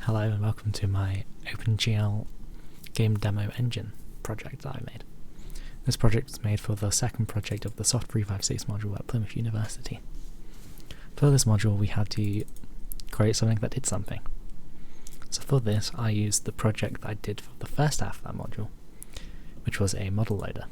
Hello and welcome to my OpenGL game demo engine project that I made. This project was made for the second project of the Soft 356 module at Plymouth University. For this module we had to create something that did something. So for this I used the project that I did for the first half of that module, which was a model loader.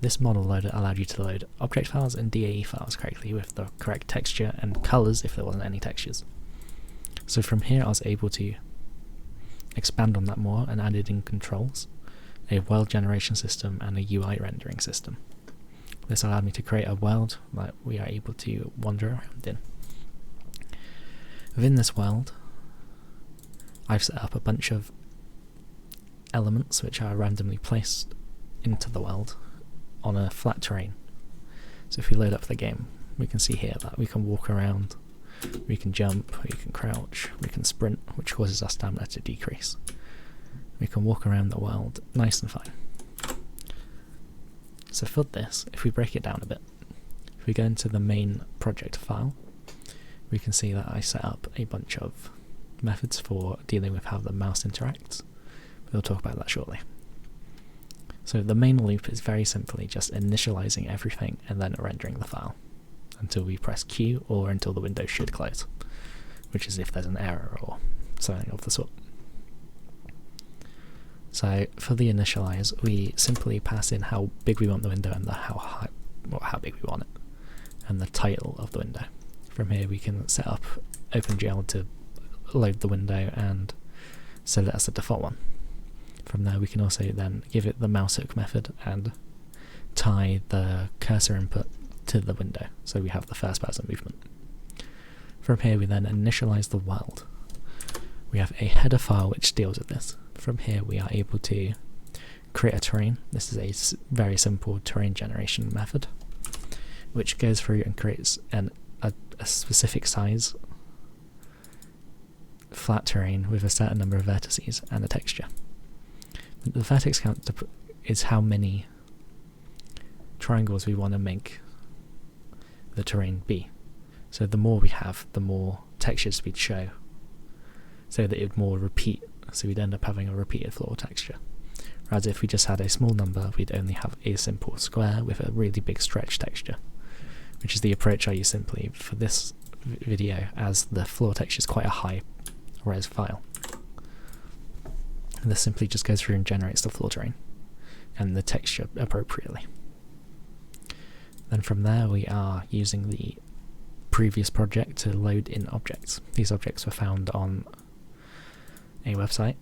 This model loader allowed you to load object files and DAE files correctly with the correct texture and colours if there wasn't any textures. So from here I was able to expand on that more and added in controls, a world generation system and a UI rendering system. This allowed me to create a world that we are able to wander around in. Within this world I've set up a bunch of elements which are randomly placed into the world on a flat terrain. So if we load up the game we can see here that we can walk around, we can jump, we can crouch, we can sprint, which causes our stamina to decrease. We can walk around the world nice and fine. So for this, if we break it down a bit, if we go into the main project file, we can see that I set up a bunch of methods for dealing with how the mouse interacts. We'll talk about that shortly. So the main loop is very simply just initializing everything and then rendering the file until we press Q or until the window should close, which is if there's an error or something of the sort. So for the initialize, we simply pass in how big we want the window and how big we want it, and the title of the window. From here we can set up OpenGL to load the window and set it as the default one. From there we can also then give it the mouse hook method and tie the cursor input to the window, so we have the first person movement. From here we then initialize the world. We have a header file which deals with this. From here we are able to create a terrain. This is a very simple terrain generation method which goes through and creates a specific size flat terrain with a certain number of vertices and a texture. The vertex count is how many triangles we want to make the terrain be. So the more we have, the more textures we'd show, so that it would more repeat, so we'd end up having a repeated floor texture. Whereas if we just had a small number, we'd only have a simple square with a really big stretch texture, which is the approach I use simply for this video, as the floor texture is quite a high res file. And this simply just goes through and generates the floor terrain and the texture appropriately. Then from there we are using the previous project to load in objects. These objects were found on a website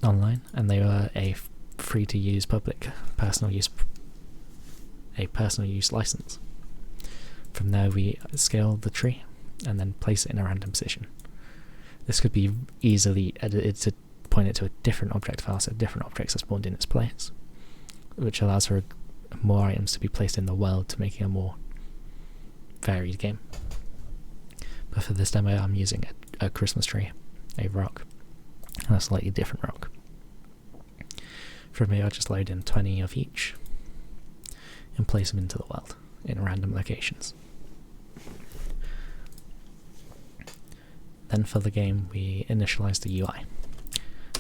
online, and they were a free to use public personal use license. From there we scale the tree and then place it in a random position. This could be easily edited to point it to a different object file, so different objects are spawned in its place, which allows for more items to be placed in the world to make it a more varied game. But for this demo I'm using a Christmas tree, a rock, and a slightly different rock. From here I just load in 20 of each and place them into the world in random locations. Then for the game we initialize the UI.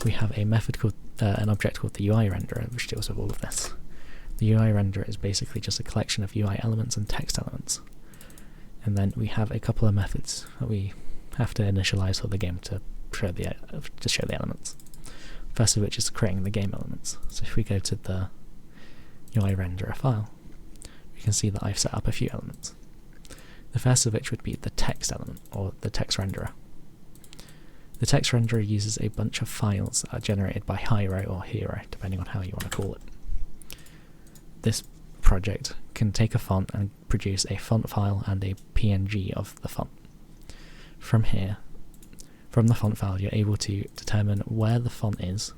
We have a method called an object called the UI renderer which deals with all of this. The UI renderer is basically just a collection of UI elements and text elements, and then we have a couple of methods that we have to initialize for the game to show the elements. First of which is creating the game elements. So if we go to the UI renderer file, we can see that I've set up a few elements. The first of which would be the text element, or the text renderer. The text renderer uses a bunch of files that are generated by Hiro or Hero, depending on how you want to call it. This project can take a font and produce a font file and a PNG of the font. From here, from the font file, you're able to determine where the font is,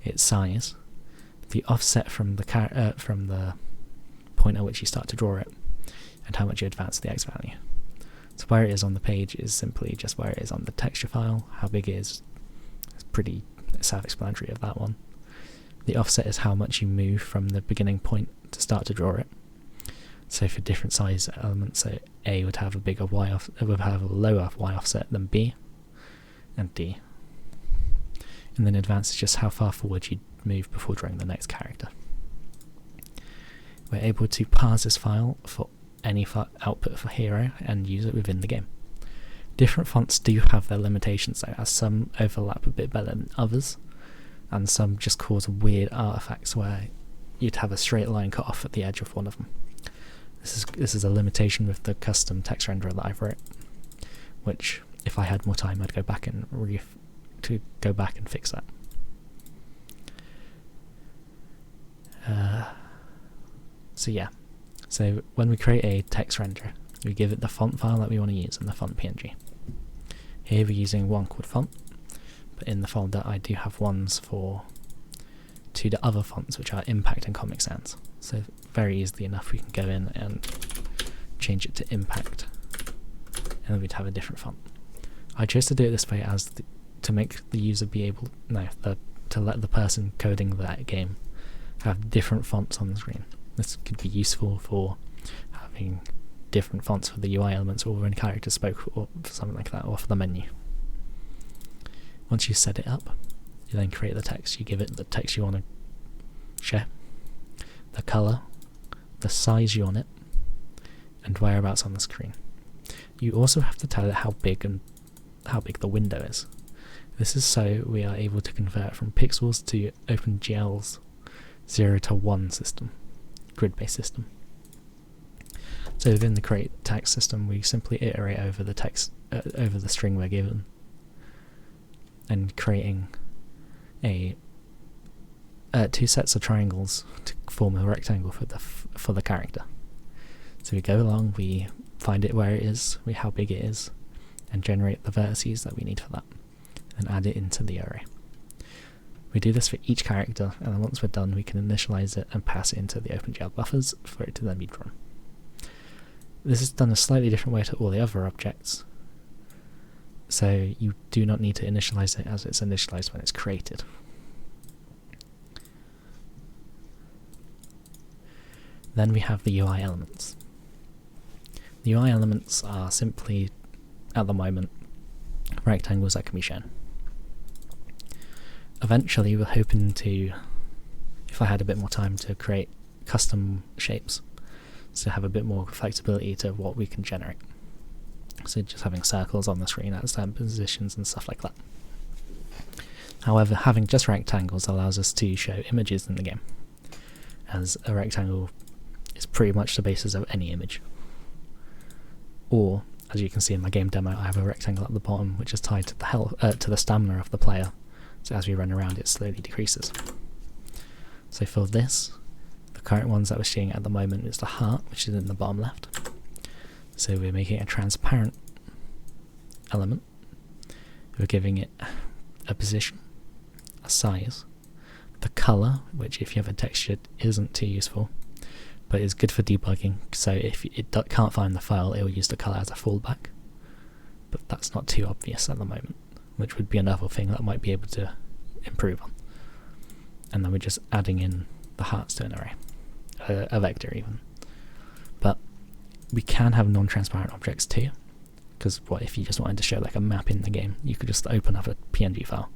its size, the offset from the point at which you start to draw it, and how much you advance the X value. So where it is on the page is simply just where it is on the texture file. How big it is, it's pretty self-explanatory of that one. The offset is how much you move from the beginning point to start to draw it. So for different size elements, so A would have a bigger y would have a lower y offset than B, and D. And then advance is just how far forward you move before drawing the next character. We're able to parse this file for any output for hero and use it within the game. Different fonts do have their limitations though, as some overlap a bit better than others, and some just cause weird artifacts where you'd have a straight line cut off at the edge of one of them. This is a limitation with the custom text renderer that I've wrote, which if I had more time I'd go back and fix that. So yeah, so when we create a text renderer, we give it the font file that we want to use and the font PNG. Here we're using one called font, but in the folder I do have ones for two other fonts which are Impact and Comic Sans. So very easily enough we can go in and change it to Impact, and then we'd have a different font. I chose to do it this way as to make the user be able, to let the person coding that game have different fonts on the screen. This could be useful for having different fonts for the UI elements, or when characters spoke, or something like that, or for the menu. Once you set it up, you then create the text. You give it the text you want to show, the colour, the size you want it, and whereabouts on the screen. You also have to tell it how big the window is. This is so we are able to convert from pixels to OpenGL's 0 to 1 system, grid-based system. So within the create text system, we simply iterate over the text, over the string we're given, and creating two sets of triangles to form a rectangle for the character. So we go along, we find it where it is, how big it is, and generate the vertices that we need for that, and add it into the array. We do this for each character, and then once we're done we can initialize it and pass it into the OpenGL buffers for it to then be drawn. This is done a slightly different way to all the other objects, so you do not need to initialize it as it's initialized when it's created. Then we have the UI elements. The UI elements are simply, at the moment, rectangles that can be shown. Eventually we're hoping to, if I had a bit more time, to create custom shapes, to have a bit more flexibility to what we can generate. So just having circles on the screen at certain positions and stuff like that. However, having just rectangles allows us to show images in the game, as a rectangle is pretty much the basis of any image. Or, as you can see in my game demo, I have a rectangle at the bottom which is tied to the health, to the stamina of the player, so as we run around it slowly decreases. So for this, the current ones that we're seeing at the moment is the heart, which is in the bottom left. So we're making a transparent element, we're giving it a position, a size, the colour, which if you have a texture isn't too useful, but is good for debugging, so if it can't find the file it will use the colour as a fallback, but that's not too obvious at the moment, which would be another thing that I might be able to improve on. And then we're just adding in the hearts to an array, a vector even. But we can have non-transparent objects too, because what if you just wanted to show like a map in the game, you could just open up a PNG file,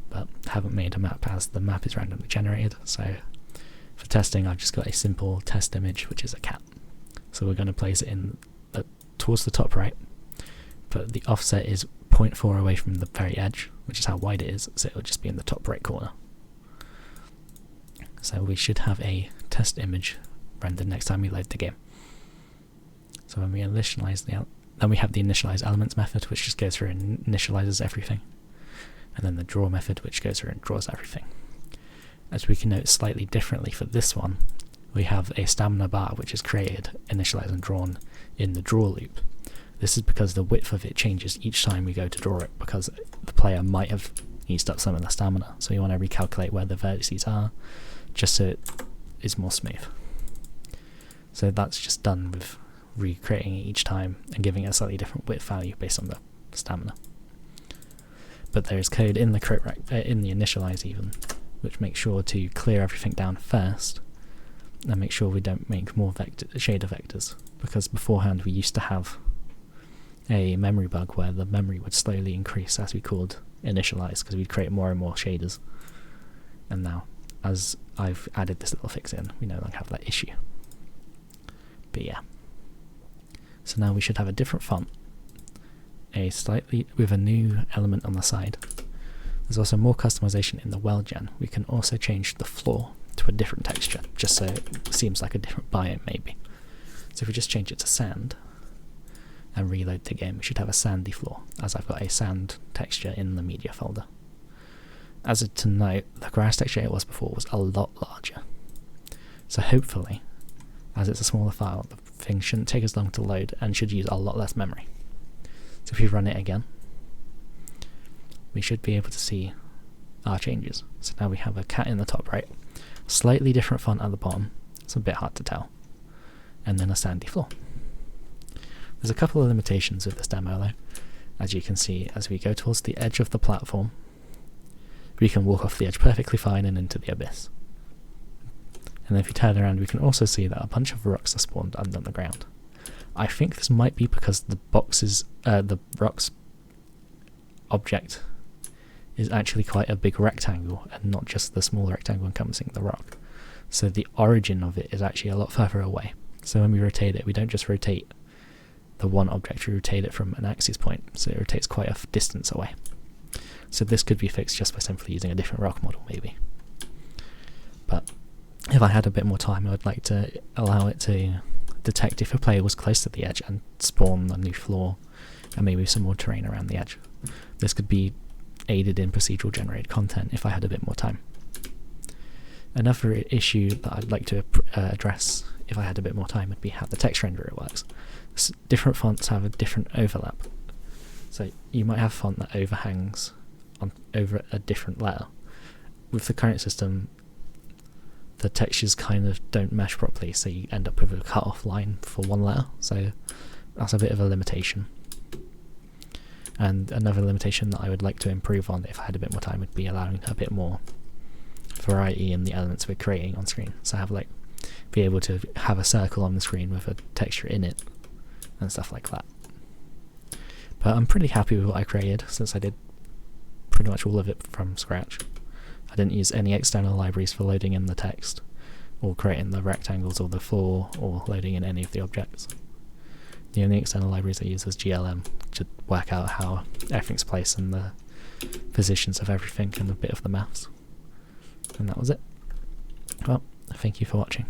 but haven't made a map as the map is randomly generated. So for testing I've just got a simple test image which is a cat. So we're going to place it in towards the top right, but the offset is 0.4 away from the very edge, which is how wide it is, so it'll just be in the top right corner. So we should have a test image rendered next time we load the game. So when we initialize then we have the initialize elements method, which just goes through and initializes everything, and then the draw method, which goes through and draws everything. As we can note slightly differently for this one, we have a stamina bar which is created, initialized and drawn in the draw loop. This is because the width of it changes each time we go to draw it, because the player might have used up some of the stamina, so we want to recalculate where the vertices are, just so it is more smooth. So that's just done with recreating it each time and giving it a slightly different width value based on the stamina. But there is code in the initialize even, which makes sure to clear everything down first and make sure we don't make more shader vectors, because beforehand we used to have a memory bug where the memory would slowly increase as we called initialize, because we'd create more and more shaders. And now, as I've added this little fix in, we no longer have that issue. But yeah. So now we should have a different font, with a new element on the side. There's also more customization in the well gen. We can also change the floor to a different texture, just so it seems like a different biome maybe. So if we just change it to sand and reload the game, we should have a sandy floor, as I've got a sand texture in the media folder. As a to note, the grass texture it was before was a lot larger. So hopefully, as it's a smaller file, the thing shouldn't take as long to load and should use a lot less memory. So if we run it again, we should be able to see our changes. So now we have a cat in the top right, slightly different font at the bottom, it's a bit hard to tell, and then a sandy floor. There's a couple of limitations with this demo though. As you can see, as we go towards the edge of the platform, we can walk off the edge perfectly fine and into the abyss. And then if you turn around, we can also see that a bunch of rocks are spawned under the ground. I think this might be because the rocks object is actually quite a big rectangle and not just the small rectangle encompassing the rock. So the origin of it is actually a lot further away. So when we rotate it, we don't just rotate the one object, we rotate it from an axis point, so it rotates quite a distance away. So this could be fixed just by simply using a different rock model maybe. But if I had a bit more time, I would like to allow it to detect if a player was close to the edge and spawn a new floor and maybe some more terrain around the edge. This could be aided in procedural generated content if I had a bit more time. Another issue that I'd like to address if I had a bit more time would be how the text renderer works. Different fonts have a different overlap. So you might have a font that overhangs over a different layer. With the current system, the textures kind of don't mesh properly, so you end up with a cut-off line for one layer, so that's a bit of a limitation. And another limitation that I would like to improve on if I had a bit more time would be allowing a bit more variety in the elements we're creating on screen. So be able to have a circle on the screen with a texture in it and stuff like that. But I'm pretty happy with what I created, since I did pretty much all of it from scratch. I didn't use any external libraries for loading in the text, or creating the rectangles or the floor, or loading in any of the objects. The only external libraries I used was GLM to work out how everything's placed and the positions of everything and a bit of the maths. And that was it. Well, thank you for watching.